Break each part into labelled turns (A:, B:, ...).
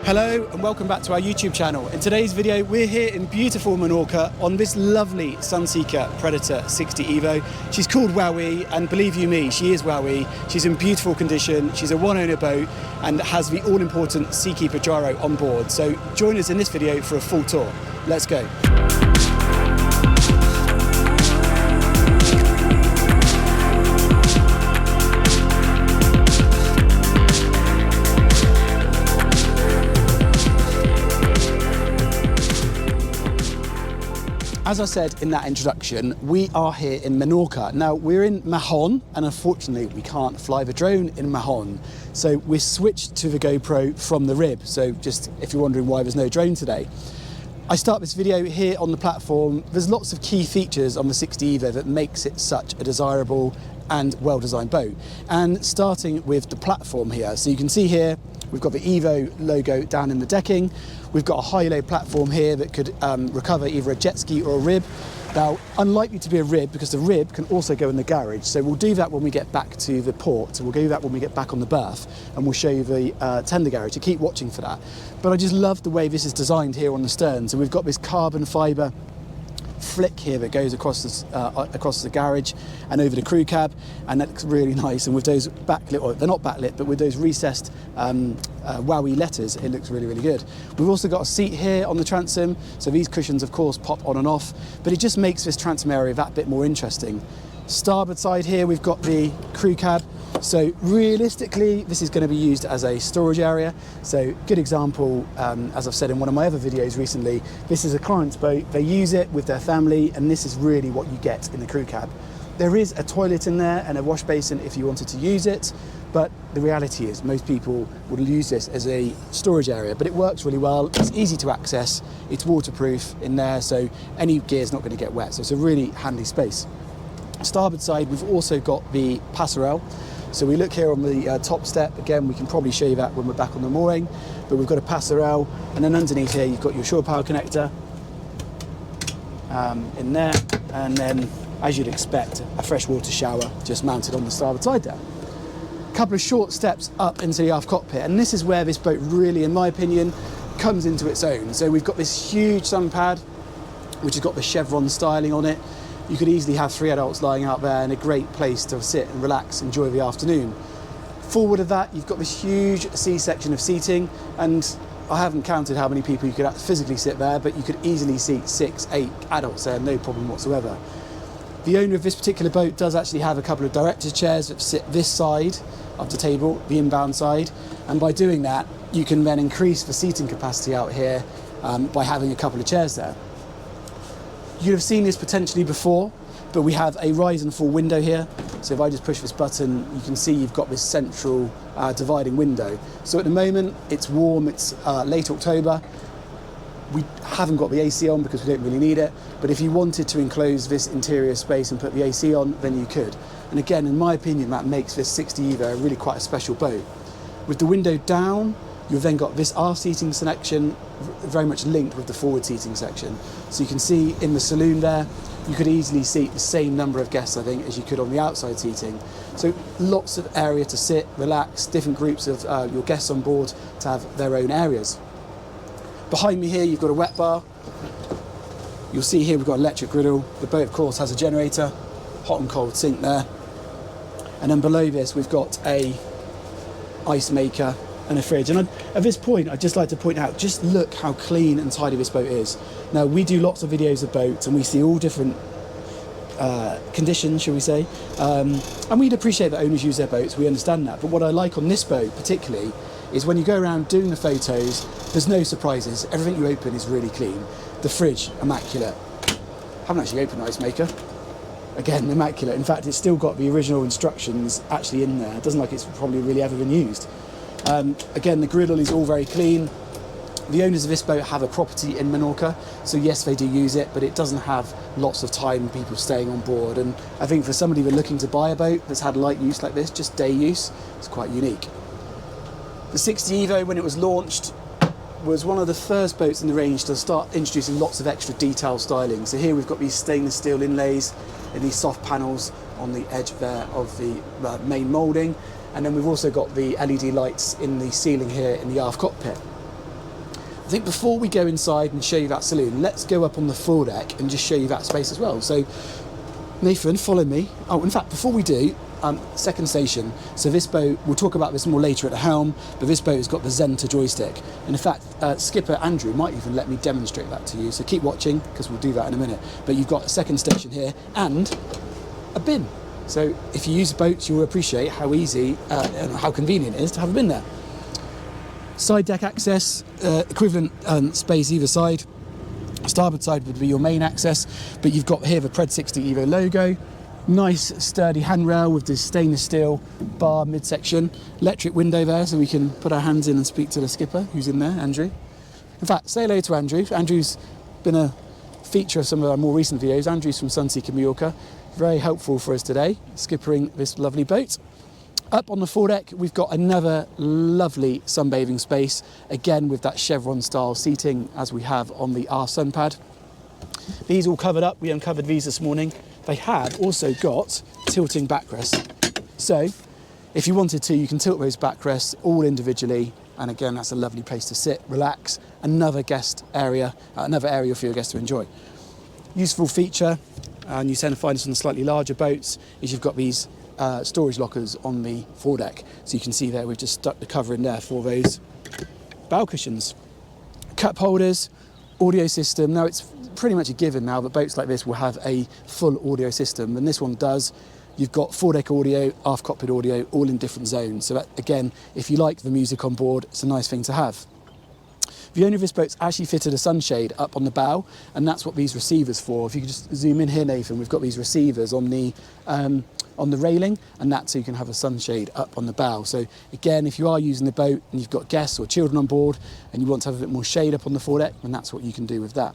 A: Hello and welcome back to our YouTube channel. In today's video we're here in beautiful Menorca on this lovely Sunseeker Predator 60 Evo. She's called Wowie, and believe you me, she is Wowie. She's in beautiful condition, she's a one owner boat and has the all important Seakeeper Gyro on board. So join us in this video for a full tour. Let's go. As I said in that introduction, we are here in Menorca. Now we're in Mahon, and unfortunately we can't fly the drone in Mahon. So we switched to the GoPro from the rib. So just if you're wondering why there's no drone today. I start this video here on the platform. There's lots of key features on the 60 Evo that makes it such a desirable and well-designed boat. And starting with the platform here. So you can see here, we've got the Evo logo down in the decking. We've got a high-low platform here that could recover either a jet ski or a rib. Now, unlikely to be a rib because the rib can also go in the garage. So we'll do that when we get back to the port. So we'll do that when we get back on the berth, and we'll show you the tender garage. So keep watching for that. But I just love the way this is designed here on the stern. So we've got this carbon fibre flick here that goes across the garage and over the crew cab, and that looks really nice. And with those backlit, or they're not backlit, but with those recessed Wowie letters, it looks really, really good. We've also got a seat here on the transom, so these cushions of course pop on and off, but it just makes this transom area that bit more interesting. Starboard side here we've got the crew cab. So realistically, this is going to be used as a storage area. So good example, as I've said in one of my other videos recently, this is a client's boat. They use it with their family, and this is really what you get in the crew cab. There is a toilet in there and a wash basin if you wanted to use it, but the reality is most people would use this as a storage area, but it works really well. It's easy to access, it's waterproof in there, so any gear is not going to get wet. So it's a really handy space. Starboard side, we've also got the passerelle. So we look here on the top step, again we can probably show you that when we're back on the mooring, but we've got a passerelle, and then underneath here you've got your shore power connector in there, and then as you'd expect, a freshwater shower just mounted on the starboard side there. A couple of short steps up into the aft cockpit, and this is where this boat really, in my opinion, comes into its own. So we've got this huge sun pad which has got the chevron styling on it. You could easily have 3 adults lying out there, and a great place to sit and relax, enjoy the afternoon. Forward of that, you've got this huge C-section of seating, and I haven't counted how many people you could physically sit there, but you could easily seat 6, 8 adults there, no problem whatsoever. The owner of this particular boat does actually have a couple of director's chairs that sit this side of the table, the inbound side, and by doing that, you can then increase the seating capacity out here by having a couple of chairs there. You'd have seen this potentially before, but we have a rise and fall window here. So if I just push this button, you can see you've got this central dividing window. So at the moment, it's warm, it's late October. We haven't got the AC on because we don't really need it, but if you wanted to enclose this interior space and put the AC on, then you could. And again, in my opinion, that makes this 60 Evo really quite a special boat. With the window down, you've then got this aft seating section very much linked with the forward seating section. So you can see in the saloon there, you could easily seat the same number of guests, I think, as you could on the outside seating. So lots of area to sit, relax, different groups of your guests on board to have their own areas. Behind me here, you've got a wet bar. You'll see here we've got an electric griddle. The boat, of course, has a generator, hot and cold sink there. And then below this, we've got a ice maker and a fridge. And at this point, I'd just like to point out, just look how clean and tidy this boat is. Now, we do lots of videos of boats and we see all different conditions, shall we say. And we'd appreciate that owners use their boats, we understand that. But what I like on this boat particularly is when you go around doing the photos, there's no surprises. Everything you open is really clean. The fridge, immaculate. Haven't actually opened the ice maker. Again, immaculate. In fact, it's still got the original instructions actually in there. It doesn't look like it's probably really ever been used. Again, the griddle is all very clean. The owners of this boat have a property in Menorca, so yes, they do use it, but it doesn't have lots of time people staying on board. And I think for somebody that's looking to buy a boat that's had light use like this, just day use, it's quite unique. The 60 Evo, when it was launched, was one of the first boats in the range to start introducing lots of extra detail styling. So here we've got these stainless steel inlays and these soft panels on the edge there of the main moulding. And then we've also got the LED lights in the ceiling here in the aft cockpit. think before we go inside and show you that saloon, let's go up on the foredeck and just show you that space as well. So Nathan, follow me. Oh, in fact, before we do, second station. So this boat, we'll talk about this more later at the helm, but this boat has got the Zenta joystick. And in fact, skipper Andrew might even let me demonstrate that to you. So keep watching, because we'll do that in a minute. But you've got a second station here and a bin. So if you use boats, you'll appreciate how easy and how convenient it is to have a bin there. Side deck access, equivalent space either side. Starboard side would be your main access, but you've got here the Pred 60 Evo logo. Nice sturdy handrail with this stainless steel bar midsection. Electric window there, so we can put our hands in and speak to the skipper who's in there, Andrew. In fact, say hello to Andrew. Andrew's been a feature of some of our more recent videos. Andrew's from Sunseeker, Menorca. Very helpful for us today, skippering this lovely boat. Up on the foredeck, we've got another lovely sunbathing space, again with that chevron style seating as we have on the R sun pad. These all covered up, we uncovered these this morning. They have also got tilting backrests. So if you wanted to, you can tilt those backrests all individually. And again, that's a lovely place to sit, relax. Another guest area, another area for your guests to enjoy. Useful feature, and you tend to find this on the slightly larger boats, is you've got these storage lockers on the foredeck. So you can see there, we've just stuck the cover in there for those bow cushions. Cup holders, audio system. Now it's pretty much a given now that boats like this will have a full audio system, and this one does. You've got foredeck audio, aft cockpit audio, all in different zones. So that, again, if you like the music on board, it's a nice thing to have. The owner of this boat's actually fitted a sunshade up on the bow, and that's what these receivers for. If you could just zoom in here, Nathan, we've got these receivers on the railing, and that's so you can have a sunshade up on the bow. So again, if you are using the boat and you've got guests or children on board and you want to have a bit more shade up on the foredeck, then that's what you can do with that.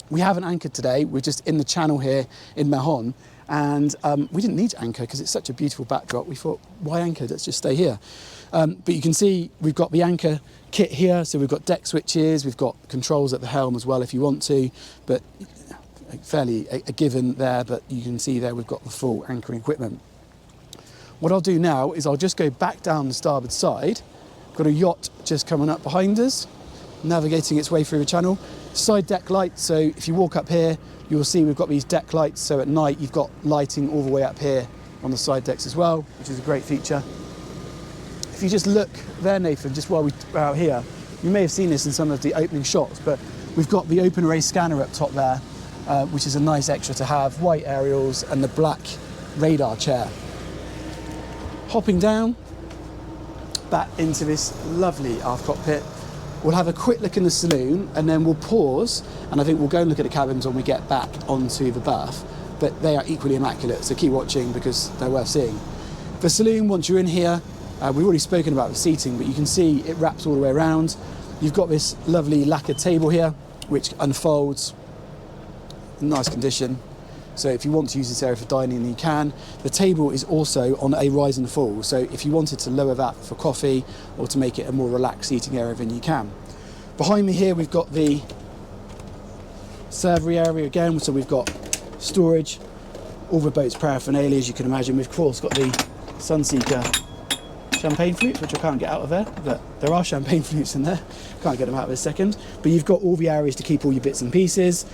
A: We haven't anchored today, we're just in the channel here in Mahon, and we didn't need to anchor because it's such a beautiful backdrop. We thought, why anchor? Let's just stay here. But you can see we've got the anchor kit here, so we've got deck switches, we've got controls at the helm as well if you want to, but fairly a given there, but you can see there we've got the full anchoring equipment. What I'll do now is I'll just go back down the starboard side. Got a yacht just coming up behind us, navigating its way through the channel. Side deck lights, so if you walk up here, you'll see we've got these deck lights, so at night you've got lighting all the way up here on the side decks as well, which is a great feature. If you just look there, Nathan, just while we're out here, you may have seen this in some of the opening shots, but we've got the open array scanner up top there, which is a nice extra to have, white aerials and the black radar chair. Hopping down, back into this lovely aft cockpit. We'll have a quick look in the saloon and then we'll pause, and I think we'll go and look at the cabins when we get back onto the berth, but they are equally immaculate, so keep watching because they're worth seeing. The saloon, once you're in here, we've already spoken about the seating, but you can see it wraps all the way around. You've got this lovely lacquered table here, which unfolds, in nice condition. So if you want to use this area for dining, then you can. The table is also on a rise and fall, so if you wanted to lower that for coffee or to make it a more relaxed seating area, then you can. Behind me here, we've got the servery area again, so we've got storage, all the boat's paraphernalia, as you can imagine. We've of course got the Sunseeker champagne flutes, which I can't get out of there, but there are champagne flutes in there. Can't get them out of this second. But you've got all the areas to keep all your bits and pieces.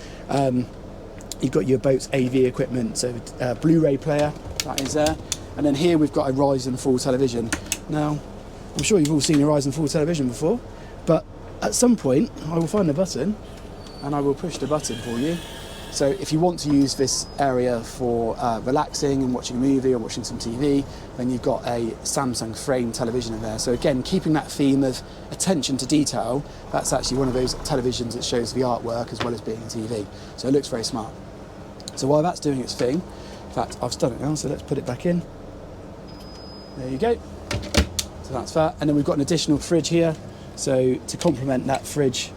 A: You've got your boat's AV equipment, so Blu-ray player, that is there. And then here we've got a rise and fall television. Now, I'm sure you've all seen a rise and fall television before, but at some point I will find the button and I will push the button for you. So if you want to use this area for relaxing and watching a movie or watching some TV, then you've got a Samsung frame television in there. So again, keeping that theme of attention to detail, that's actually one of those televisions that shows the artwork as well as being a TV. So it looks very smart. So while that's doing its thing, in fact, I've done it now, so let's put it back in. There you go. So that's that. And then we've got an additional fridge here. So to complement that fridge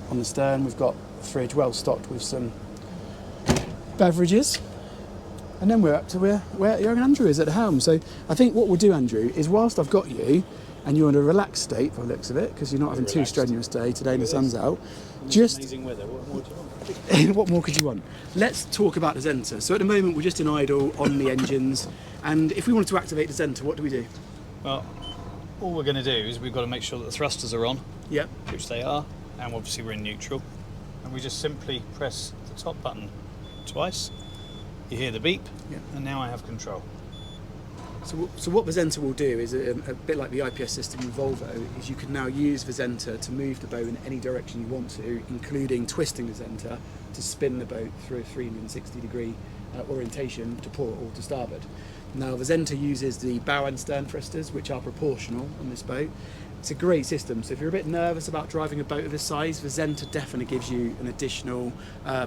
A: on the stern, we've got fridge well stocked with some beverages, and then we're up to where young Andrew is at the helm. So I think what we'll do, Andrew, is whilst I've got you and you're in a relaxed state by the looks of it, because you're not having too strenuous day today and the sun's out, just amazing weather. What more do you want? What more could you want? Let's talk about the Zenta. So at the moment we're just in idle on the engines, and if we wanted to activate the Zenta, what do we do?
B: Well, all we're going to do is we've got to make sure that the thrusters are on,
A: Yep.
B: which they are, and obviously we're in neutral. And we just simply press the top button twice. You hear the beep,
A: Yep.
B: and now I have control.
A: So what Visenta will do is a bit like the IPS system in Volvo, is you can now use Visenta to move the boat in any direction you want to, including twisting the Visenta to spin the boat through a 360 degree orientation to port or to starboard. Now Visenta uses the bow and stern thrusters, which are proportional on this boat. It's a great system, so if you're a bit nervous about driving a boat of this size, Visenta definitely gives you an additional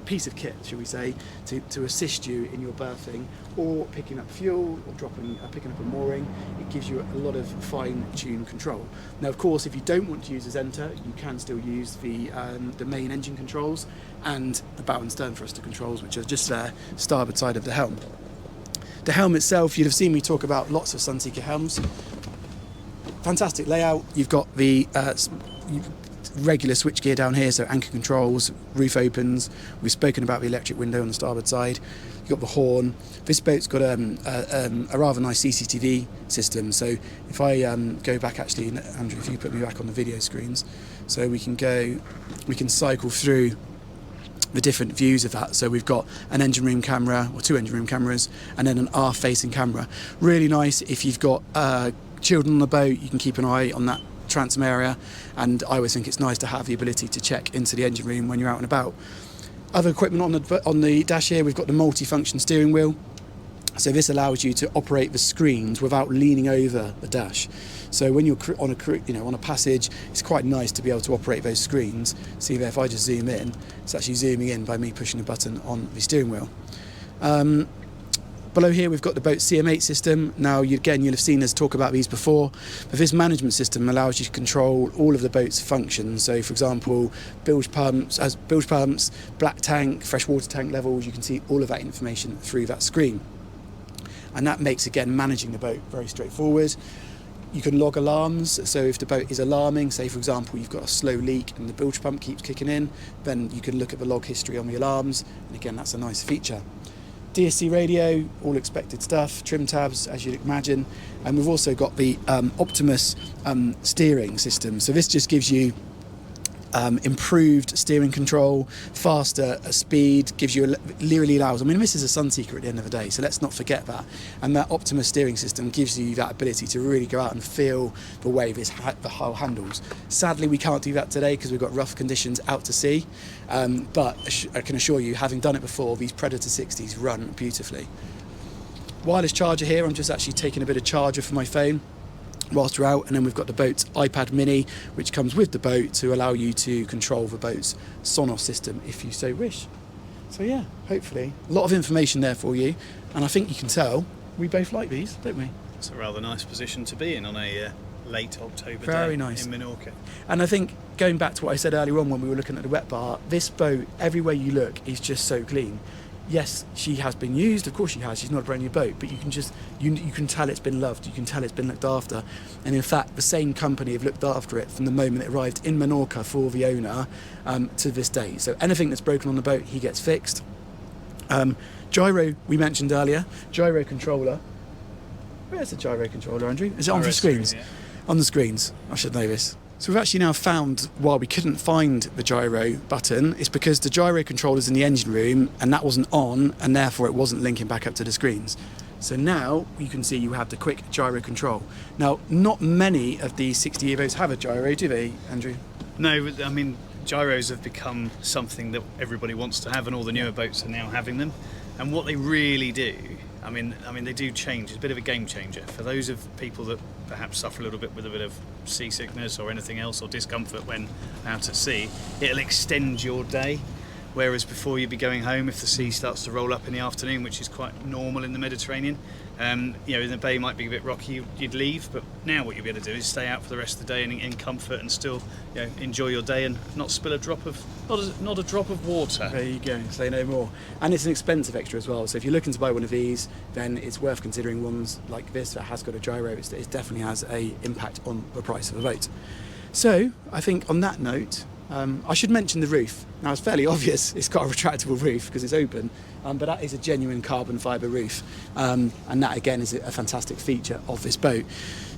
A: piece of kit, shall we say, to assist you in your berthing or picking up fuel or picking up a mooring. It gives you a lot of fine-tuned control. Now, of course, if you don't want to use Visenta, you can still use the main engine controls and the bow and stern thruster controls, which are just there, starboard side of the helm. The helm itself, you'd have seen me talk about lots of Sunseeker helms. Fantastic layout. You've got the regular switchgear down here, so anchor controls, roof opens. We've spoken about the electric window on the starboard side. You've got the horn. This boat's got a rather nice CCTV system. So if I go back, actually, Andrew, if you put me back on the video screens, so we can cycle through the different views of that. So we've got an engine room camera, or 2 engine room cameras, and then an aft facing camera. Really nice if you've got children on the boat, you can keep an eye on that transom area, and I always think it's nice to have the ability to check into the engine room when you're out and about. Other equipment on the dash here, we've got the multi-function steering wheel. So this allows you to operate the screens without leaning over the dash. So when you're on a passage, it's quite nice to be able to operate those screens. See there, if I just zoom in, it's actually zooming in by me pushing a button on the steering wheel. Below here we've got the boat's CM8 system. Now you'll have seen us talk about these before, but this management system allows you to control all of the boat's functions. So for example, bilge pumps, black tank, freshwater tank levels, you can see all of that information through that screen. And that makes, again, managing the boat very straightforward. You can log alarms, so if the boat is alarming, say for example you've got a slow leak and the bilge pump keeps kicking in, then you can look at the log history on the alarms, and again that's a nice feature. DSC radio, all expected stuff, trim tabs as you'd imagine, and we've also got the Optimus steering system. So this just gives you improved steering control, faster speed, really allows, this is a Sunseeker at the end of the day, so let's not forget that. And that Optimus steering system gives you that ability to really go out and feel the way the hull handles. Sadly, we can't do that today because we've got rough conditions out to sea, but I can assure you, having done it before, these Predator 60s run beautifully. Wireless charger here, I'm just actually taking a bit of charger for my phone whilst we're out, and then we've got the boat's iPad mini, which comes with the boat to allow you to control the boat's Sonos system if you so wish. So yeah, hopefully a lot of information there for you, and I think you can tell we both like these, don't we?
B: It's a rather nice position to be in on a late October
A: Very
B: day
A: nice.
B: in Menorca.
A: And I think, going back to what I said earlier on when we were looking at the wet bar, this boat, everywhere you look, is just so clean. Yes, she has been used, of course she has, she's not a brand new boat, but you can just, you can tell it's been loved, you can tell it's been looked after. And in fact, the same company have looked after it from the moment it arrived in Menorca for the owner to this day. So anything that's broken on the boat, he gets fixed. Gyro, we mentioned earlier, gyro controller. Where's the gyro controller, Andrew? Is it on the screens?
B: Yeah.
A: On the screens, I should know this. So we've actually now found why we couldn't find the gyro button. It's because the gyro controller's in the engine room and that wasn't on, and therefore it wasn't linking back up to the screens. So now you can see you have the quick gyro control. Now, not many of these 60-year boats have a gyro, do they, Andrew?
B: No, gyros have become something that everybody wants to have, and all the newer boats are now having them. And what they really do, they do change. It's a bit of a game changer for those of people that perhaps suffer a little bit with a bit of seasickness or anything else, or discomfort when out at sea. It'll extend your day, whereas before you'd be going home if the sea starts to roll up in the afternoon, which is quite normal in the Mediterranean. In the bay might be a bit rocky, you'd leave, but now what you'll be able to do is stay out for the rest of the day in comfort and still enjoy your day and not spill a drop of not a drop of water.
A: There you go, say no more. And it's an expensive extra as well, so if you're looking to buy one of these, then it's worth considering ones like this that has got a gyro. It definitely has a impact on the price of a boat. So I think on that note, I should mention the roof. Now it's fairly obvious, it's got a retractable roof because it's open, but that is a genuine carbon fibre roof, and that again is a fantastic feature of this boat.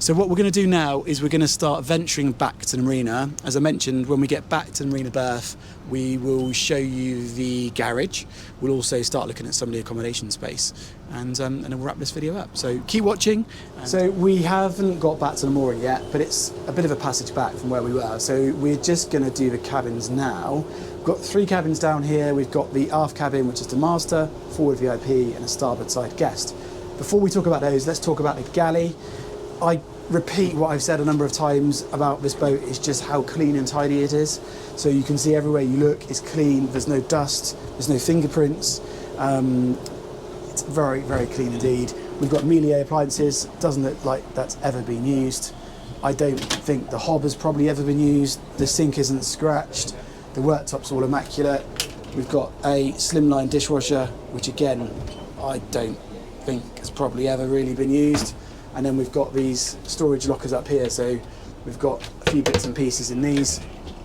A: So what we're going to do now is we're going to start venturing back to the marina. As I mentioned, when we get back to the marina berth, we will show you the garage. We'll also start looking at some of the accommodation space, and then we'll wrap this video up. So keep watching. So we haven't got back to the mooring yet, but it's a bit of a passage back from where we were. So we're just going to do the cabins now. We've got 3 cabins down here. We've got the aft cabin, which is the master, forward VIP, and a starboard side guest. Before we talk about those, let's talk about the galley. I repeat what I've said a number of times about this boat, is just how clean and tidy it is. So you can see everywhere you look, it's clean, there's no dust, there's no fingerprints. It's very, very clean indeed. We've got Melier appliances, doesn't look like that's ever been used. I don't think the hob has probably ever been used. The sink isn't scratched. The worktop's all immaculate. We've got a slimline dishwasher, which again, I don't think has probably ever really been used. And then we've got these storage lockers up here, so we've got a few bits and pieces in these.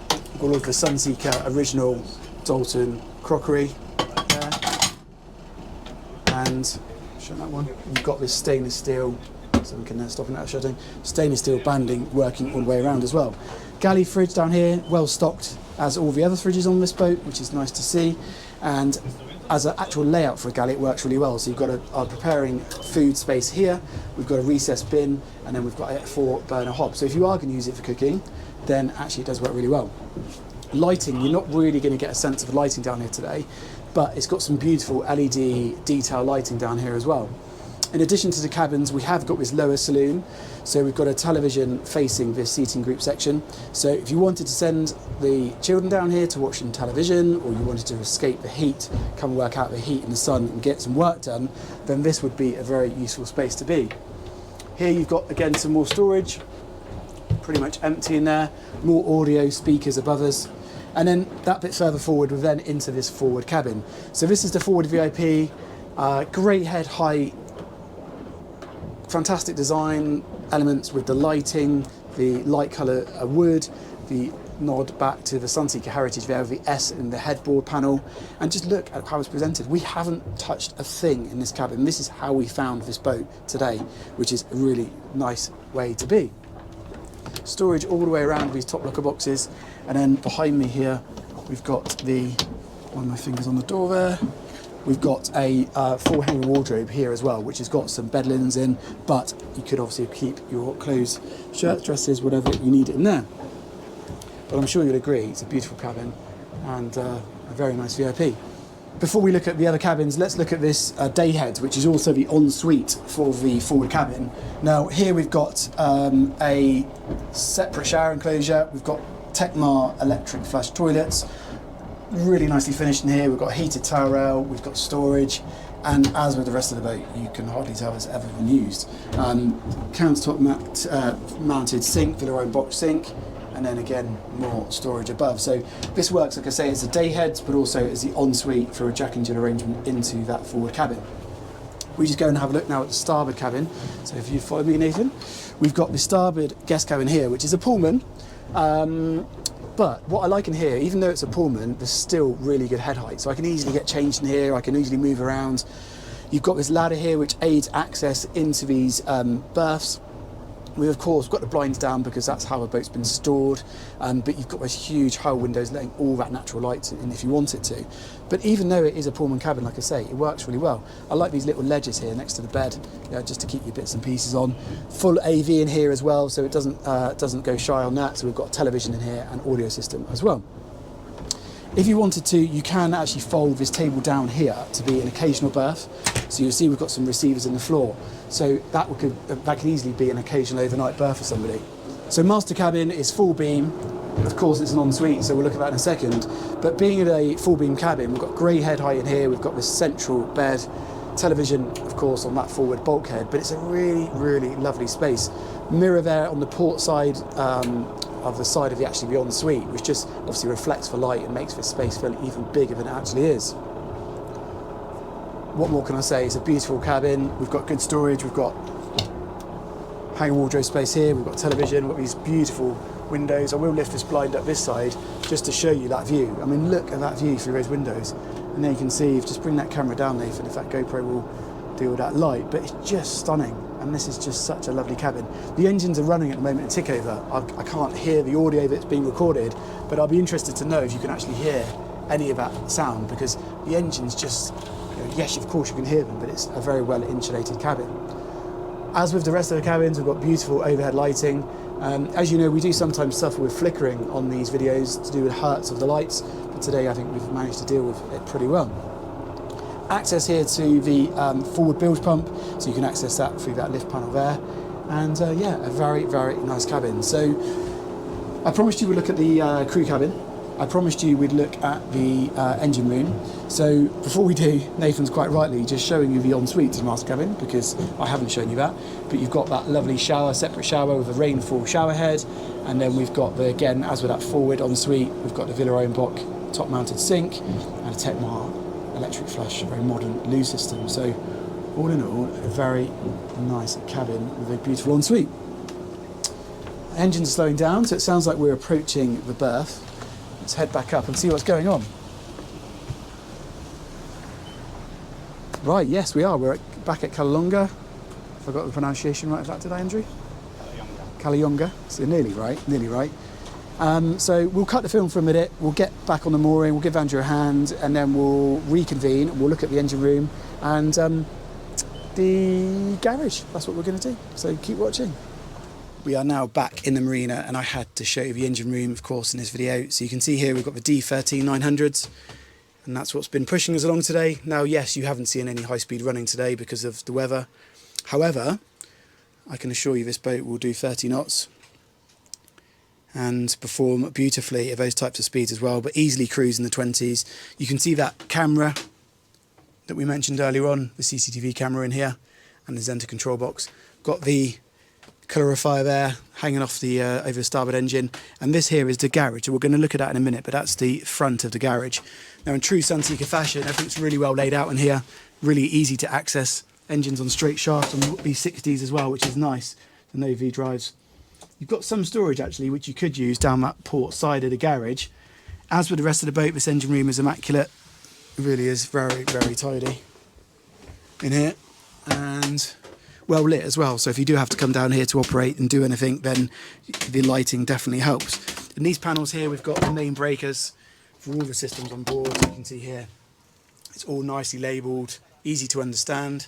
A: We've got all of the Sunseeker original Dalton crockery there. And show that one. We've got this stainless steel, so we can stop that shutting, stainless steel banding working all the way around as well. Galley fridge down here, well stocked as all the other fridges on this boat, which is nice to see. And as an actual layout for a galley, it works really well. So you've got a preparing food space here, we've got a recessed bin, and then we've got a 4-burner hob. So if you are going to use it for cooking, then actually it does work really well. Lighting, you're not really going to get a sense of lighting down here today, but it's got some beautiful LED detail lighting down here as well. In addition to the cabins, we have got this lower saloon. So we've got a television facing this seating group section. So if you wanted to send the children down here to watch some television, or you wanted to escape the heat, come and work out the heat in the sun and get some work done, then this would be a very useful space to be. Here you've got, again, some more storage, pretty much empty in there, more audio speakers above us. And then that bit further forward, we're then into this forward cabin. So this is the forward VIP, great head height, fantastic design elements with the lighting, the light colour wood, the nod back to the Sunseeker heritage there with the S in the headboard panel, and just look at how it's presented. We haven't touched a thing in this cabin. This is how we found this boat today, which is a really nice way to be. Storage all the way around these top locker boxes, and then behind me here we've got the, one of my fingers on the door there, we've got a full hanging wardrobe here as well, which has got some bed linens in, but you could obviously keep your clothes, shirts, dresses, whatever you need in there. But I'm sure you'll agree, it's a beautiful cabin and a very nice VIP. Before we look at the other cabins, let's look at this day head, which is also the ensuite for the forward cabin. Now here we've got a separate shower enclosure, we've got Tecmar electric flush toilets, really nicely finished in here. We've got a heated towel rail, we've got storage, and as with the rest of the boat, you can hardly tell it's ever been used. Countertop mounted sink, Villeroy box sink, and then again more storage above. So this works, like I say, as a day head, but also as the ensuite for a Jack and Jill arrangement into that forward cabin. We just go and have a look now at the starboard cabin. So if you follow me, Nathan, we've got the starboard guest cabin here, which is a Pullman. But what I like in here, even though it's a Pullman, there's still really good head height. So I can easily get changed in here, I can easily move around. You've got this ladder here which aids access into these berths. We've of course got the blinds down because that's how a boat's been stored, but you've got those huge hull windows letting all that natural light in if you want it to. But even though it is a Pullman cabin, like I say, it works really well. I like these little ledges here next to the bed, just to keep your bits and pieces on. Full AV in here as well, so it doesn't go shy on that. So we've got television in here and audio system as well. If you wanted to, you can actually fold this table down here to be an occasional berth. So you'll see we've got some receivers in the floor. So that could easily be an occasional overnight berth for somebody. So master cabin is full beam. Of course it's an ensuite, so we'll look at that in a second. But being in a full beam cabin, we've got grey head height in here, we've got this central bed, television of course on that forward bulkhead, but it's a really, really lovely space. Mirror there on the port side, of the side of the ensuite, which just obviously reflects the light and makes this space feel even bigger than it actually is. What more can I say? It's a beautiful cabin. We've got good storage. We've got hanging wardrobe space here. We've got television. We've got these beautiful windows. I will lift this blind up this side just to show you that view. I mean, look at that view through those windows. And there you can see, just bring that camera down, Nathan, if that GoPro will deal with that light, but it's just stunning. And this is just such a lovely cabin. The engines are running at the moment in Tickover. I can't hear the audio that's being recorded, but I'll be interested to know if you can actually hear any of that sound, because the engine's just, yes, of course you can hear them, but it's a very well insulated cabin. As with the rest of the cabins, we've got beautiful overhead lighting. As you know, we do sometimes suffer with flickering on these videos to do with hertz of the lights, but today I think we've managed to deal with it pretty well. Access here to the forward bilge pump, so you can access that through that lift panel there. And yeah, a very, very nice cabin. So I promised you we'd look at the crew cabin. I promised you we'd look at the engine room. So before we do, Nathan's quite rightly just showing you the ensuite to the master cabin, because I haven't shown you that. But you've got that lovely shower, separate shower with a rainfall shower head. And then we've got the, again, as with that forward ensuite, we've got the Villa Block top mounted sink and a Techmar electric flush, a very modern loo system. So all in all, a very nice cabin with a beautiful ensuite. Engine's slowing down, so it sounds like we're approaching the berth. Let's head back up and see what's going on. Right, yes, we are. We're back at Callelonga. If I got the pronunciation right of that, did I, Andrew? Callelonga. So nearly right, nearly right. So we'll cut the film for a minute, we'll get back on the mooring, we'll give Andrew a hand, and then we'll reconvene, we'll look at the engine room and the garage. That's what we're going to do, so keep watching. We are now back in the marina, and I had to show you the engine room, of course, in this video. So you can see here we've got the D13-900s, and that's what's been pushing us along today. Now, yes, you haven't seen any high-speed running today because of the weather. However, I can assure you this boat will do 30 knots. And perform beautifully at those types of speeds as well, but easily cruise in the 20s. You can see that camera that we mentioned earlier on, the CCTV camera in here, and the Zenta control box. Got the calorifier there hanging off the over the starboard engine, and this here is the garage. We're going to look at that in a minute, but that's the front of the garage. Now, in true Sunseeker fashion, everything's really well laid out in here, really easy to access. Engines on straight shaft on V60s as well, which is nice. The no V drives. You've got some storage actually, which you could use down that port side of the garage. As with the rest of the boat, this engine room is immaculate. It really is very, very tidy in here, and well lit as well. So if you do have to come down here to operate and do anything, then the lighting definitely helps. In these panels here, we've got the main breakers for all the systems on board. You can see here, it's all nicely labelled, easy to understand.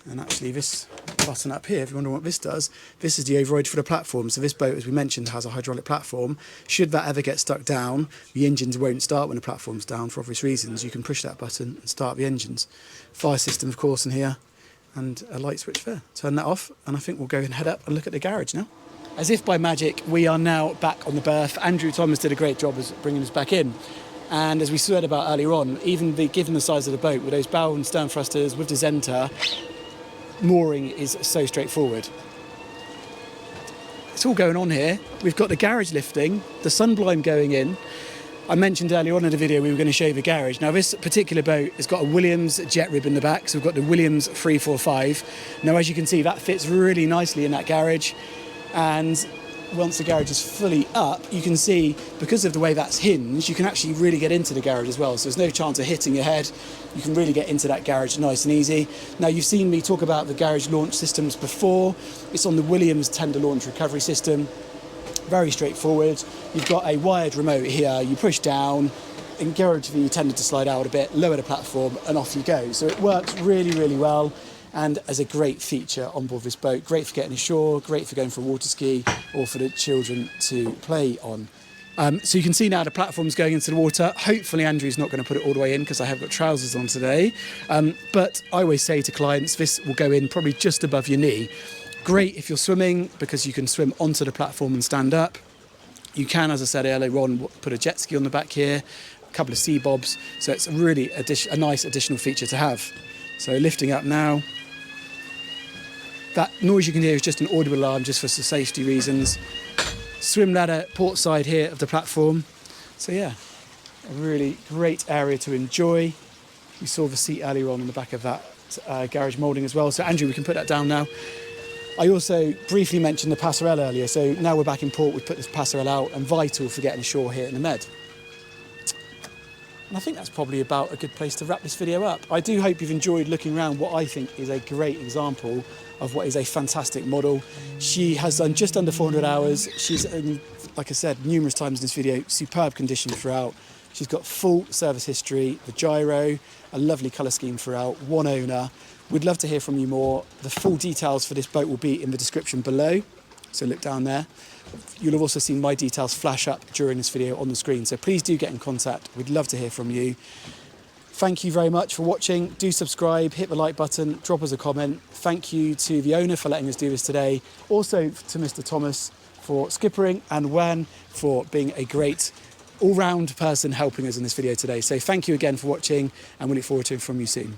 A: And actually this button up here, if you wonder what this does, this is the override for the platform. So this boat, as we mentioned, has a hydraulic platform. Should that ever get stuck down, the engines won't start when the platform's down for obvious reasons. You can push that button and start the engines. Fire system, of course, in here, and a light switch there. Turn that off, and I think we'll go and head up and look at the garage now. As if by magic, we are now back on the berth. Andrew Thomas did a great job of bringing us back in. And as we said about earlier on, even given the size of the boat, with those bow and stern thrusters, with the Zenta, mooring is so straightforward. It's all going on here. We've got the garage lifting, the sunblind going in. I mentioned earlier on in the video we were going to show you the garage. Now this particular boat has got a Williams jet rib in the back, so we've got the Williams 345. Now as you can see, that fits really nicely in that garage, and once the garage is fully up, you can see, because of the way that's hinged, you can actually really get into the garage as well. So there's no chance of hitting your head. You can really get into that garage nice and easy. Now, you've seen me talk about the garage launch systems before. It's on the Williams tender launch recovery system. Very straightforward. You've got a wired remote here. You push down, encourage the tender to slide out a bit, lower the platform, and off you go. So it works really, really well, and as a great feature on board this boat. Great for getting ashore, great for going for a water ski, or for the children to play on. So you can see now the platform's going into the water. Hopefully Andrew's not going to put it all the way in, because I have got trousers on today. But I always say to clients, this will go in probably just above your knee. Great if you're swimming, because you can swim onto the platform and stand up. You can, as I said earlier on, put a jet ski on the back here, a couple of sea bobs. So it's really a nice additional feature to have. So lifting up now. That noise you can hear is just an audible alarm, just for safety reasons. Swim ladder port side here of the platform. So yeah, a really great area to enjoy. We saw the seat earlier on the back of that garage moulding as well. So Andrew, we can put that down now. I also briefly mentioned the passerelle earlier. So now we're back in port, we've put this passerelle out, and vital for getting ashore here in the Med. And I think that's probably about a good place to wrap this video up. I do hope you've enjoyed looking around what I think is a great example of what is a fantastic model. She has done just under 400 hours. She's, like I said, numerous times in this video, superb condition throughout. She's got full service history, the gyro, a lovely colour scheme throughout, one owner. We'd love to hear from you more. The full details for this boat will be in the description below, so look down there. You'll have also seen my details flash up during this video on the screen, so please do get in contact. We'd love to hear from you. Thank you very much for watching. Do subscribe, hit the like button, drop us a comment. Thank you to the owner for letting us do this today. Also to Mr. Thomas for skippering, and Wan for being a great all-round person helping us in this video today. So thank you again for watching, and we look forward to hearing from you soon.